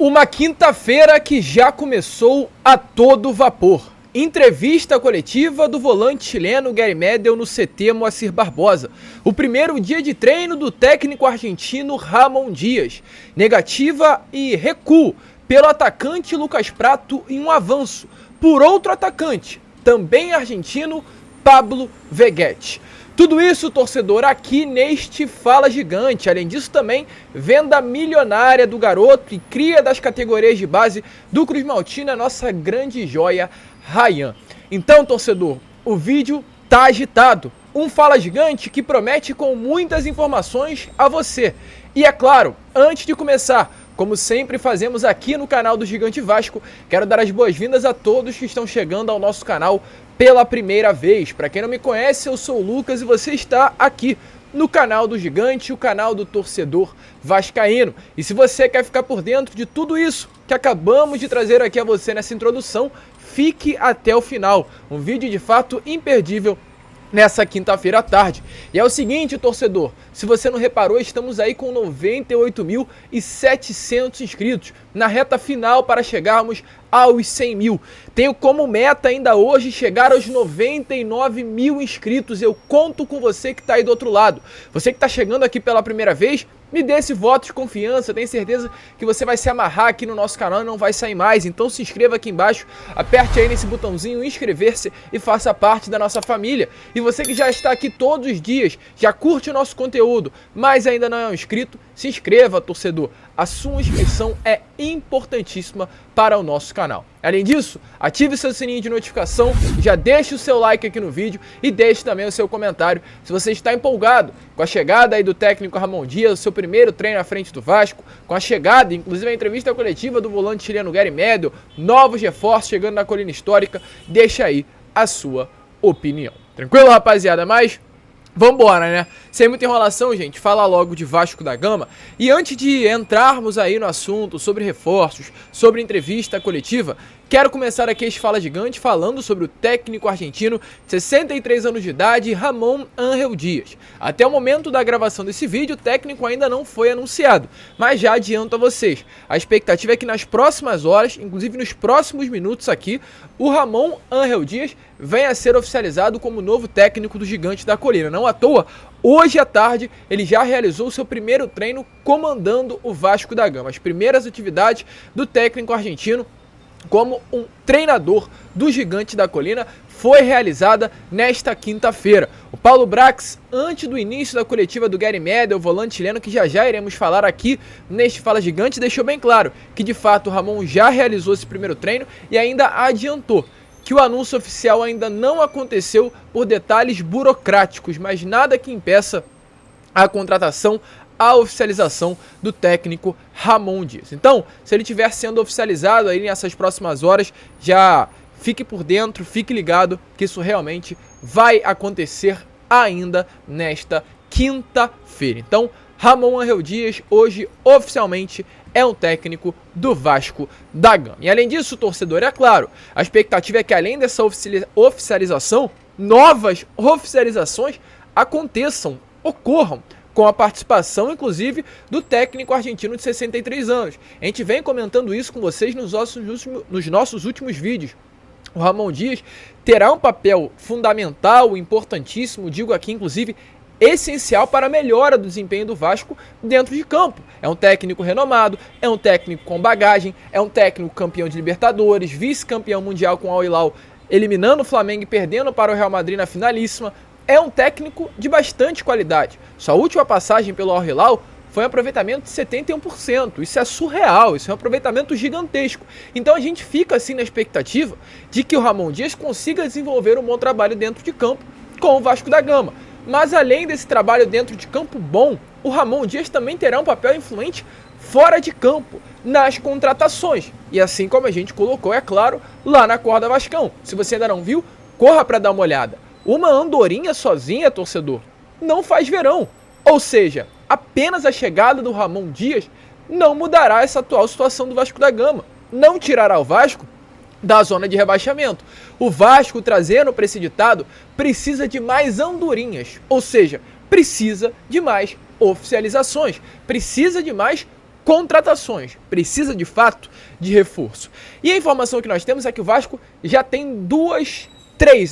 Uma quinta-feira que já começou a todo vapor. Entrevista coletiva do volante chileno Gary Medel no CT Moacir Barbosa. O primeiro dia de treino do técnico argentino Ramon Dias. Negativa e recuo pelo atacante Lucas Pratto em um avanço por outro atacante, também argentino, Pablo Veguete. Tudo isso, torcedor, aqui neste Fala Gigante. Além disso também, venda milionária do garoto e cria das categorias de base do Cruz Maltino, a nossa grande joia, Ryan. Então, torcedor, o vídeo tá agitado. Um Fala Gigante que promete com muitas informações a você. E é claro, antes de começar, como sempre fazemos aqui no canal do Gigante Vasco, quero dar as boas-vindas a todos que estão chegando ao nosso canal pela primeira vez. Para quem não me conhece, eu sou o Lucas e você está aqui no canal do Gigante, o canal do torcedor vascaíno. E se você quer ficar por dentro de tudo isso que acabamos de trazer aqui a você nessa introdução, fique até o final. Um vídeo de fato imperdível nessa quinta-feira à tarde. E é o seguinte, torcedor, se você não reparou, estamos aí com 98.700 inscritos, na reta final para chegarmos aos 100 mil. Tenho como meta ainda hoje chegar aos 99 mil inscritos. Eu conto com você que está aí do outro lado. Você que está chegando aqui pela primeira vez, me dê esse voto de confiança, tenho certeza que você vai se amarrar aqui no nosso canal e não vai sair mais. Então se inscreva aqui embaixo, aperte aí nesse botãozinho inscrever-se e faça parte da nossa família. E você que já está aqui todos os dias, já curte o nosso conteúdo, mas ainda não é um inscrito, se inscreva, torcedor. A sua inscrição é importantíssima para o nosso canal. Além disso, ative seu sininho de notificação, já deixe o seu like aqui no vídeo e deixe também o seu comentário se você está empolgado com a chegada aí do técnico Ramon Dias, o seu primeiro treino à frente do Vasco, com a chegada, inclusive a entrevista coletiva do volante chileno Gary Medel, novos reforços chegando na colina histórica. Deixa aí a sua opinião. Tranquilo, rapaziada? Mas vambora, né? Sem muita enrolação, gente, fala logo de Vasco da Gama. E antes de entrarmos aí no assunto sobre reforços, sobre entrevista coletiva, quero começar aqui este Fala Gigante falando sobre o técnico argentino de 63 anos de idade, Ramon Ángel Dias. Até o momento da gravação desse vídeo, o técnico ainda não foi anunciado, mas já adianto a vocês, a expectativa é que nas próximas horas, inclusive nos próximos minutos aqui, o Ramon Ángel Dias venha a ser oficializado como novo técnico do Gigante da Colina. Não à toa, hoje à tarde ele já realizou seu primeiro treino comandando o Vasco da Gama. As primeiras atividades do técnico argentino como um treinador do Gigante da Colina foi realizada nesta quinta-feira. O Paulo Brax, antes do início da coletiva do Gary Medel, o volante chileno, que já iremos falar aqui neste Fala Gigante, deixou bem claro que de fato o Ramon já realizou esse primeiro treino e ainda adiantou que o anúncio oficial ainda não aconteceu por detalhes burocráticos, mas nada que impeça a contratação, a oficialização do técnico Ramon Dias. Então, se ele estiver sendo oficializado aí nessas próximas horas, já fique por dentro, fique ligado que isso realmente vai acontecer ainda nesta quinta-feira. Então, Ramon Ángel Dias hoje oficialmente é um técnico do Vasco da Gama. E além disso, torcedor, é claro, a expectativa é que além dessa oficialização, novas oficializações aconteçam, ocorram, com a participação, inclusive, do técnico argentino de 63 anos. A gente vem comentando isso com vocês nos nossos últimos vídeos. O Ramon Dias terá um papel fundamental, importantíssimo, digo aqui, inclusive, essencial para a melhora do desempenho do Vasco dentro de campo. É um técnico renomado, é um técnico com bagagem, é um técnico campeão de Libertadores, vice-campeão mundial com o Al Hilal, eliminando o Flamengo e perdendo para o Real Madrid na finalíssima. É um técnico de bastante qualidade. Sua última passagem pelo Al Hilal foi um aproveitamento de 71%. Isso é surreal, isso é um aproveitamento gigantesco. Então a gente fica assim na expectativa de que o Ramon Dias consiga desenvolver um bom trabalho dentro de campo com o Vasco da Gama. Mas além desse trabalho dentro de campo bom, o Ramon Dias também terá um papel influente fora de campo, nas contratações. E assim como a gente colocou, é claro, lá na Corda Vascão. Se você ainda não viu, corra para dar uma olhada. Uma andorinha sozinha, torcedor, não faz verão. Ou seja, apenas a chegada do Ramon Dias não mudará essa atual situação do Vasco da Gama. Não tirará o Vasco da zona de rebaixamento. O Vasco, trazendo para esse ditado, precisa de mais andorinhas. Ou seja, precisa de mais oficializações. Precisa de mais contratações, precisa de fato de reforço. E a informação que nós temos é que o Vasco já tem três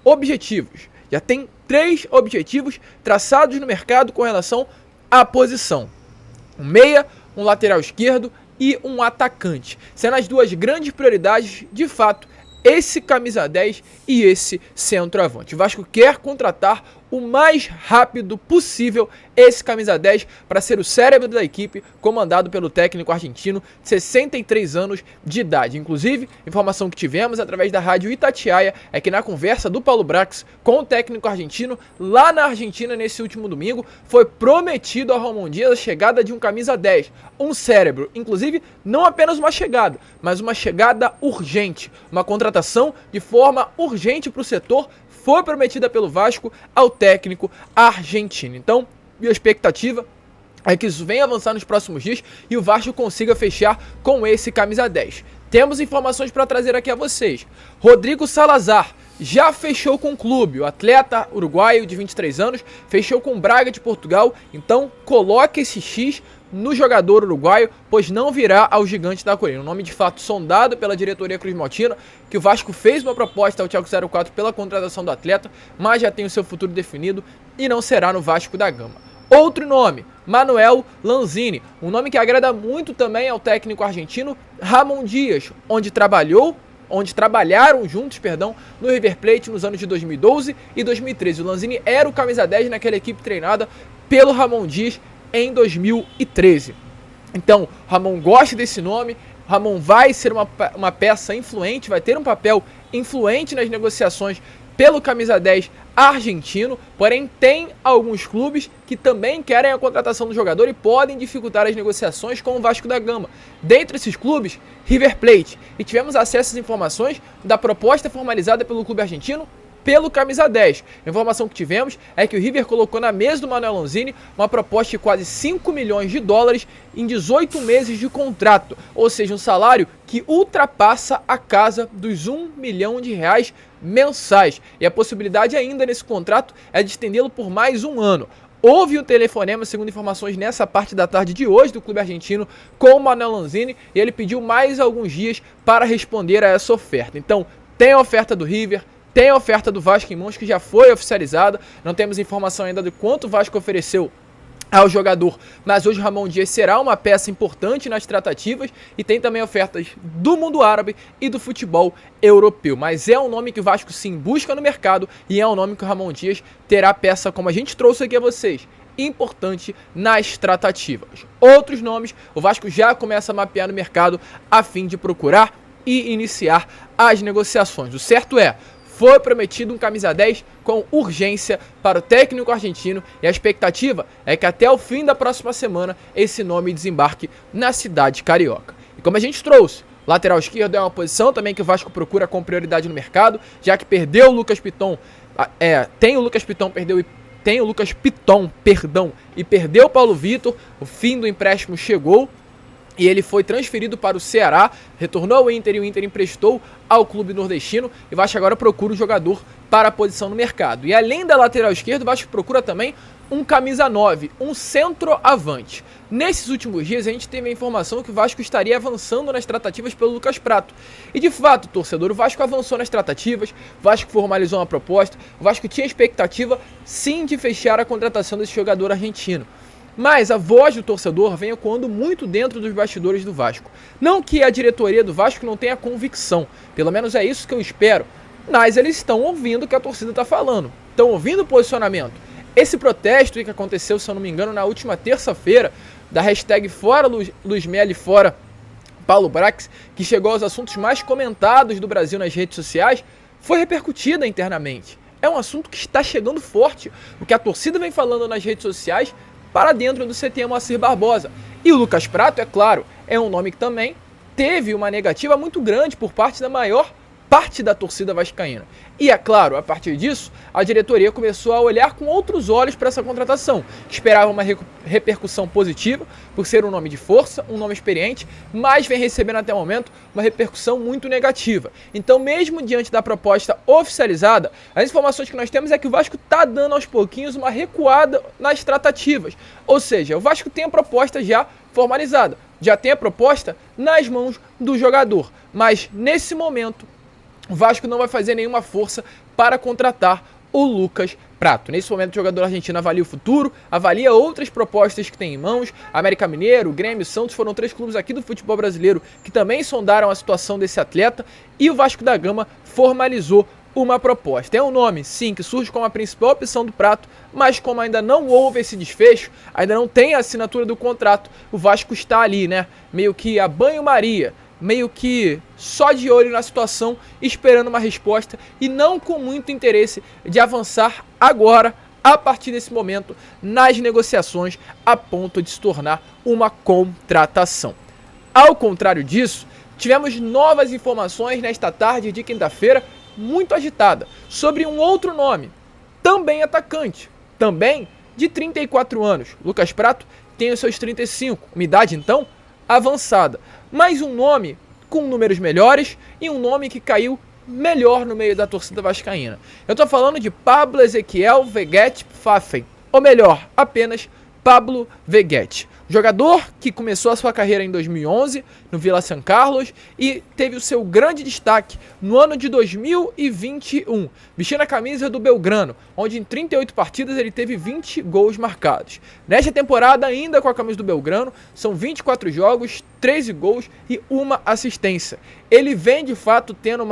objetivos. Já tem 3 objetivos traçados no mercado com relação à posição. Um meia, um lateral esquerdo e um atacante. Sendo as 2 grandes prioridades, de fato, esse camisa 10 e esse centroavante. O Vasco quer contratar o mais rápido possível esse camisa 10 para ser o cérebro da equipe, comandado pelo técnico argentino de 63 anos de idade. Inclusive, informação que tivemos através da rádio Itatiaia é que na conversa do Paulo Brax com o técnico argentino, lá na Argentina nesse último domingo, foi prometido ao Ramon Dias a chegada de um camisa 10, um cérebro. Inclusive, não apenas uma chegada, mas uma chegada urgente, uma contratação de forma urgente para o setor, foi prometida pelo Vasco ao técnico argentino. Então, minha expectativa é que isso venha avançar nos próximos dias e o Vasco consiga fechar com esse camisa 10. Temos informações para trazer aqui a vocês. Rodrigo Salazar já fechou com o clube. O atleta uruguaio de 23 anos fechou com o Braga de Portugal. Então, coloque esse X no jogador uruguaio, pois não virá ao Gigante da Colina. Um nome de fato sondado pela diretoria Cruz Maltina, que o Vasco fez uma proposta ao Thiago 04 pela contratação do atleta, mas já tem o seu futuro definido e não será no Vasco da Gama. Outro nome, Manuel Lanzini, um nome que agrada muito também ao técnico argentino Ramon Dias, onde trabalharam juntos, no River Plate nos anos de 2012 e 2013. O Lanzini era o camisa 10 naquela equipe treinada pelo Ramon Dias em 2013. Então, Ramon gosta desse nome, Ramon vai ser uma peça influente, vai ter um papel influente nas negociações pelo camisa 10 argentino, porém tem alguns clubes que também querem a contratação do jogador e podem dificultar as negociações com o Vasco da Gama. Dentre esses clubes, River Plate. E tivemos acesso às informações da proposta formalizada pelo clube argentino pelo camisa 10. A informação que tivemos é que o River colocou na mesa do Manuel Lanzini uma proposta de quase 5 milhões de dólares em 18 meses de contrato, ou seja, um salário que ultrapassa a casa dos 1 milhão de reais mensais. E a possibilidade ainda nesse contrato é de estendê-lo por mais um ano. Houve um telefonema, segundo informações, nessa parte da tarde de hoje do clube argentino com o Manuel Lanzini e ele pediu mais alguns dias para responder a essa oferta. Então, tem a oferta do River, tem a oferta do Vasco em mãos que já foi oficializada, não temos informação ainda de quanto o Vasco ofereceu ao jogador, mas hoje o Ramon Dias será uma peça importante nas tratativas e tem também ofertas do mundo árabe e do futebol europeu, mas é um nome que o Vasco sim busca no mercado e é um nome que o Ramon Dias terá peça, como a gente trouxe aqui a vocês, importante nas tratativas. Outros nomes, o Vasco já começa a mapear no mercado a fim de procurar e iniciar as negociações. O certo é, foi prometido um camisa 10 com urgência para o técnico argentino e a expectativa é que até o fim da próxima semana esse nome desembarque na cidade carioca. E como a gente trouxe, lateral esquerdo é uma posição também que o Vasco procura com prioridade no mercado, já que perdeu o Lucas Piton, tem o Lucas Piton, e perdeu o Paulo Vitor, o fim do empréstimo chegou, e ele foi transferido para o Ceará, retornou ao Inter e o Inter emprestou ao clube nordestino e o Vasco agora procura o jogador para a posição no mercado. E além da lateral esquerda, o Vasco procura também um camisa 9, um centroavante. Nesses últimos dias a gente teve a informação que o Vasco estaria avançando nas tratativas pelo Lucas Prato. E de fato, torcedor, o Vasco avançou nas tratativas, o Vasco formalizou uma proposta, o Vasco tinha expectativa sim de fechar a contratação desse jogador argentino. Mas a voz do torcedor vem ecoando muito dentro dos bastidores do Vasco. Não que a diretoria do Vasco não tenha convicção, pelo menos é isso que eu espero, mas eles estão ouvindo o que a torcida está falando, estão ouvindo o posicionamento. Esse protesto que aconteceu, se eu não me engano, na última terça-feira, da hashtag Fora Luiz Meli, Fora Paulo Brax, que chegou aos assuntos mais comentados do Brasil nas redes sociais, foi repercutida internamente. É um assunto que está chegando forte. O que a torcida vem falando nas redes sociais para dentro do CT Moacir Barbosa. E o Lucas Prato, é claro, é um nome que também teve uma negativa muito grande por parte da maior parte da torcida vascaína. E é claro, a partir disso, a diretoria começou a olhar com outros olhos para essa contratação. Esperava uma repercussão positiva, por ser um nome de força, um nome experiente, mas vem recebendo até o momento uma repercussão muito negativa. Então, mesmo diante da proposta oficializada, as informações que nós temos é que o Vasco está dando aos pouquinhos uma recuada nas tratativas. Ou seja, o Vasco tem a proposta já formalizada, já tem a proposta nas mãos do jogador. Mas, nesse momento, o Vasco não vai fazer nenhuma força para contratar o Lucas Pratto. Nesse momento, o jogador argentino avalia o futuro, avalia outras propostas que tem em mãos. América Mineiro, Grêmio, Santos foram 3 clubes aqui do futebol brasileiro que também sondaram a situação desse atleta. E o Vasco da Gama formalizou uma proposta. É um nome, sim, que surge como a principal opção do Pratto, mas como ainda não houve esse desfecho, ainda não tem a assinatura do contrato, o Vasco está ali, né, meio que a banho-maria, meio que só de olho na situação, esperando uma resposta e não com muito interesse de avançar agora, a partir desse momento, nas negociações a ponto de se tornar uma contratação. Ao contrário disso, tivemos novas informações nesta tarde de quinta-feira, muito agitada, sobre um outro nome, também atacante, também de 34 anos. Lucas Pratto tem os seus 35, uma idade então avançada, mas um nome com números melhores e um nome que caiu melhor no meio da torcida vascaína. Eu tô falando de Pablo Ezequiel Veguete Pfaffen, ou melhor, apenas Pablo Veguete. Jogador que começou a sua carreira em 2011 no Vila San Carlos e teve o seu grande destaque no ano de 2021, vestindo a camisa do Belgrano, onde em 38 partidas ele teve 20 gols marcados. Nesta temporada, ainda com a camisa do Belgrano, são 24 jogos, 13 gols e 1 assistência. Ele vem de fato tendo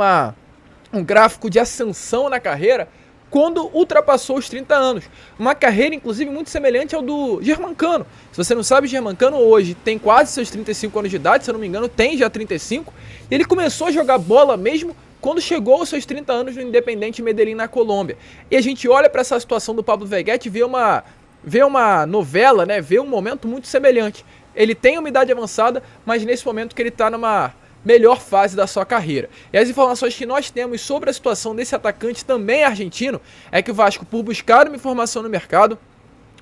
um gráfico de ascensão na carreira quando ultrapassou os 30 anos. Uma carreira, inclusive, muito semelhante ao do Germancano. Se você não sabe, o Germancano hoje tem quase seus 35 anos de idade, se eu não me engano, tem já 35. E ele começou a jogar bola mesmo quando chegou aos seus 30 anos no Independiente Medellín, na Colômbia. E a gente olha para essa situação do Pablo Veguete e vê uma novela, né? Vê um momento muito semelhante. Ele tem uma idade avançada, mas nesse momento que ele está numa melhor fase da sua carreira. E as informações que nós temos sobre a situação desse atacante também argentino é que o Vasco, por buscar uma informação no mercado,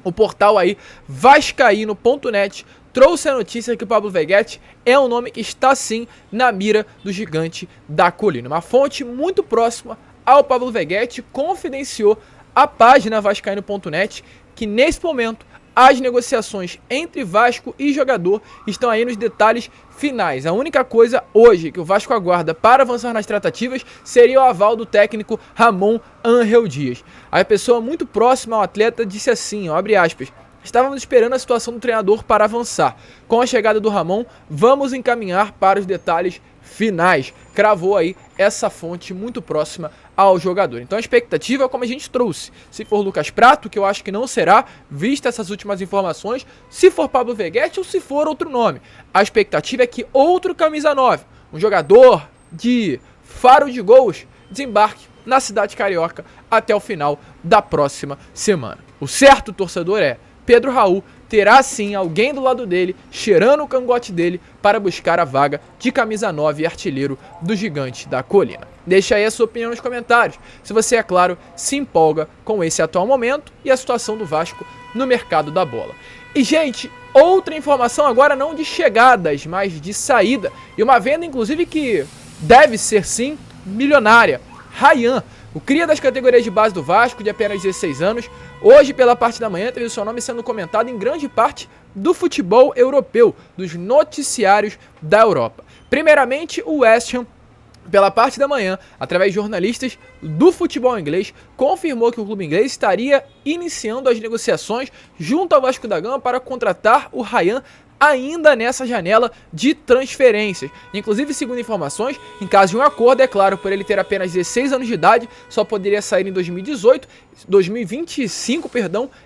o portal aí vascaíno.net trouxe a notícia que o Pablo Veguete é um nome que está sim na mira do Gigante da Colina. Uma fonte muito próxima ao Pablo Veguete confidenciou à página vascaíno.net que nesse momento as negociações entre Vasco e jogador estão aí nos detalhes finais. A única coisa hoje que o Vasco aguarda para avançar nas tratativas seria o aval do técnico Ramon Ángel Dias. A pessoa muito próxima ao atleta disse assim, ó, abre aspas: estávamos esperando a situação do treinador para avançar. Com a chegada do Ramon, vamos encaminhar para os detalhes finais. Cravou aí essa fonte muito próxima ao jogador. Então a expectativa é como a gente trouxe. Se for Lucas Pratto, que eu acho que não será, vista essas últimas informações, se for Pablo Veguete ou se for outro nome. A expectativa é que outro camisa 9, um jogador de faro de gols, desembarque na cidade carioca até o final da próxima semana. O certo, torcedor, é Pedro Raul terá sim alguém do lado dele, cheirando o cangote dele, para buscar a vaga de camisa 9 e artilheiro do Gigante da Colina. Deixa aí a sua opinião nos comentários, se você, é claro, se empolga com esse atual momento e a situação do Vasco no mercado da bola. E, gente, outra informação agora não de chegadas, mas de saída, e uma venda, inclusive, que deve ser, sim, milionária. Ryan, o cria das categorias de base do Vasco, de apenas 16 anos, hoje, pela parte da manhã, teve o seu nome sendo comentado em grande parte do futebol europeu, dos noticiários da Europa. Primeiramente, o West Ham, pela parte da manhã, através de jornalistas do futebol inglês, confirmou que o clube inglês estaria iniciando as negociações junto ao Vasco da Gama para contratar o Ryan ainda nessa janela de transferências. Inclusive, segundo informações, em caso de um acordo, é claro, por ele ter apenas 16 anos de idade, só poderia sair em 2025,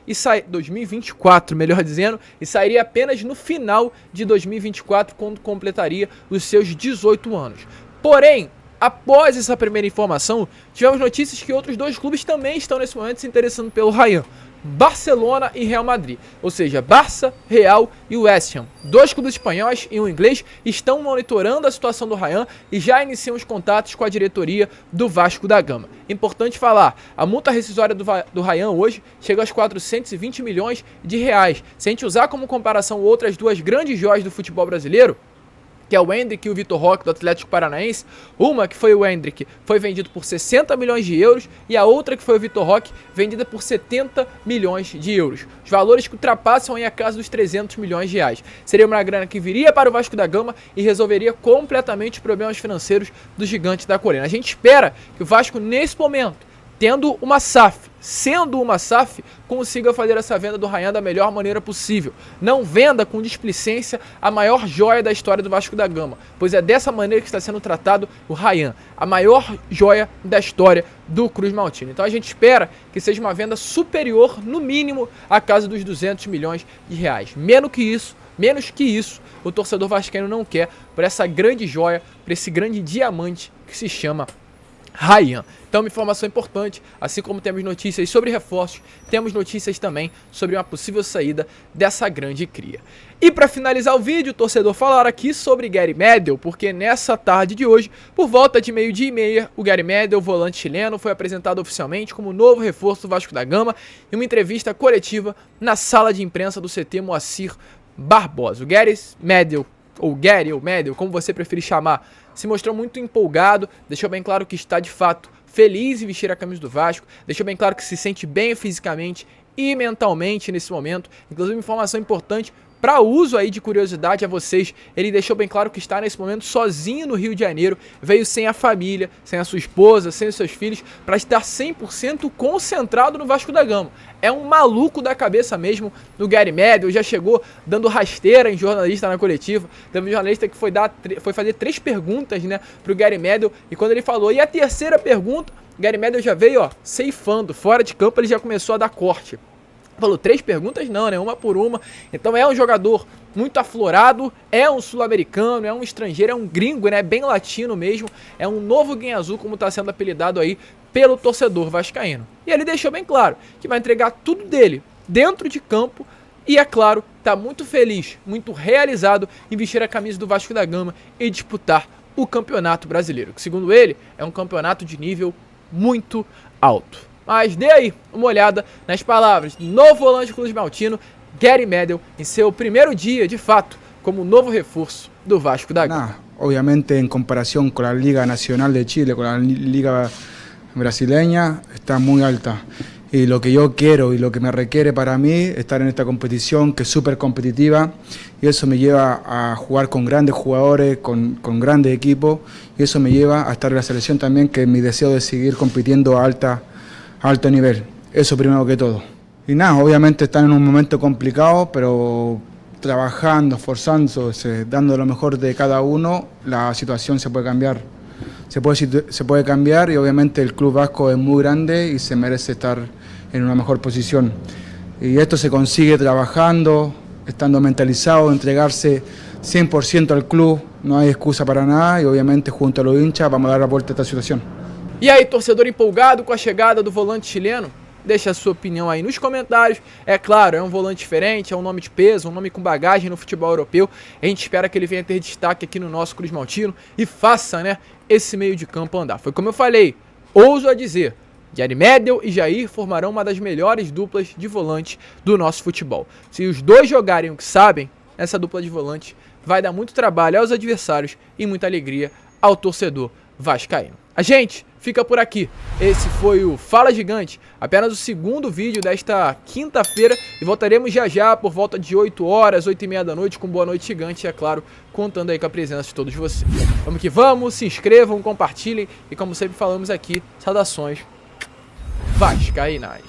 e 2024, melhor dizendo, e sairia apenas no final de 2024, quando completaria os seus 18 anos. Porém, após essa primeira informação, tivemos notícias que outros 2 clubes também estão nesse momento se interessando pelo Ryan. Barcelona e Real Madrid, ou seja, Barça, Real e West Ham. 2 clubes espanhóis e um inglês estão monitorando a situação do Ryan e já iniciam os contatos com a diretoria do Vasco da Gama. Importante falar, a multa rescisória do Ryan hoje chega aos 420 milhões de reais. Se a gente usar como comparação outras duas grandes joias do futebol brasileiro, que é o Endrick e o Vitor Roque do Atlético Paranaense, uma que foi o Endrick, foi vendido por 60 milhões de euros e a outra que foi o Vitor Roque, vendida por 70 milhões de euros. Os valores que ultrapassam aí a casa dos 300 milhões de reais. Seria uma grana que viria para o Vasco da Gama e resolveria completamente os problemas financeiros do gigante da Coreia. A gente espera que o Vasco, nesse momento, sendo uma SAF, consiga fazer essa venda do Ryan da melhor maneira possível. Não venda com displicência a maior joia da história do Vasco da Gama, pois é dessa maneira que está sendo tratado o Ryan, a maior joia da história do Cruz Maltino. Então a gente espera que seja uma venda superior, no mínimo, à casa dos 200 milhões de reais. Menos que isso, o torcedor vascaíno não quer por essa grande joia, por esse grande diamante que se chama Ryan. Então, uma informação importante, assim como temos notícias sobre reforços, temos notícias também sobre uma possível saída dessa grande cria. E para finalizar o vídeo, o torcedor falar aqui sobre Gary Medel, porque nessa tarde de hoje, por volta de 12h30, o Gary Medel, volante chileno, foi apresentado oficialmente como novo reforço do Vasco da Gama em uma entrevista coletiva na sala de imprensa do CT Moacir Barbosa. O Gary Medel, ou Medel, como você preferir chamar, se mostrou muito empolgado, deixou bem claro que está de fato feliz em vestir a camisa do Vasco, deixou bem claro que se sente bem fisicamente e mentalmente nesse momento. Inclusive, informação importante para uso aí de curiosidade a vocês, ele deixou bem claro que está nesse momento sozinho no Rio de Janeiro, veio sem a família, sem a sua esposa, sem os seus filhos, para estar 100% concentrado no Vasco da Gama. É um maluco da cabeça mesmo do Gary Medel, já chegou dando rasteira em jornalista na coletiva, teve um jornalista que foi fazer 3 perguntas, né, pro Gary Medel, e quando ele falou, e a terceira pergunta, o Gary Medel já veio, ceifando, fora de campo ele já começou a dar corte. Falou 3 perguntas não, né? Uma por uma. Então é um jogador muito aflorado, é um sul-americano, é um estrangeiro, é um gringo, né? Bem latino mesmo. É um novo Guinha Azul, como está sendo apelidado aí pelo torcedor vascaíno. E ele deixou bem claro que vai entregar tudo dele dentro de campo e, é claro, está muito feliz, muito realizado em vestir a camisa do Vasco da Gama e disputar o Campeonato Brasileiro, que segundo ele é um campeonato de nível muito alto. Mas dê aí uma olhada nas palavras do novo volante Cruz Maltino, Gary Medel, em seu primeiro dia, de fato, como novo reforço do Vasco da Gama. Obviamente, en comparación con la Liga Nacional de Chile, con la Liga Brasileña, está muy alta. Y lo que yo quiero y lo que me requiere para mí, estar en esta competición que es súper competitiva, y eso me lleva a jugar con grandes jugadores, con grandes equipos, y eso me lleva a estar en la selección también, que es mi deseo de seguir compitiendo a alto nivel, eso primero que todo. Y nada, obviamente están en un momento complicado, pero trabajando, esforzándose, dando lo mejor de cada uno, la situación se puede cambiar. Se puede cambiar y obviamente el club vasco es muy grande y se merece estar en una mejor posición. Y esto se consigue trabajando, estando mentalizado, entregarse 100% al club, no hay excusa para nada y obviamente junto a los hinchas vamos a dar la vuelta a esta situación. E aí, torcedor empolgado com a chegada do volante chileno? Deixa a sua opinião aí nos comentários. É claro, é um volante diferente, é um nome de peso, um nome com bagagem no futebol europeu. A gente espera que ele venha ter destaque aqui no nosso Cruz Maltino e faça, né, esse meio de campo andar. Foi como eu falei, ouso a dizer, Gary Medel e Jair formarão uma das melhores duplas de volante do nosso futebol. Se os dois jogarem o que sabem, essa dupla de volante vai dar muito trabalho aos adversários e muita alegria ao torcedor vascaíno. A gente fica por aqui. Esse foi o Fala Gigante, apenas o segundo vídeo desta quinta-feira e voltaremos já por volta de 8 horas, 8h30 da noite com Boa Noite Gigante e, é claro, contando aí com a presença de todos vocês. Vamos que vamos, se inscrevam, compartilhem e, como sempre falamos aqui, saudações vascaínas.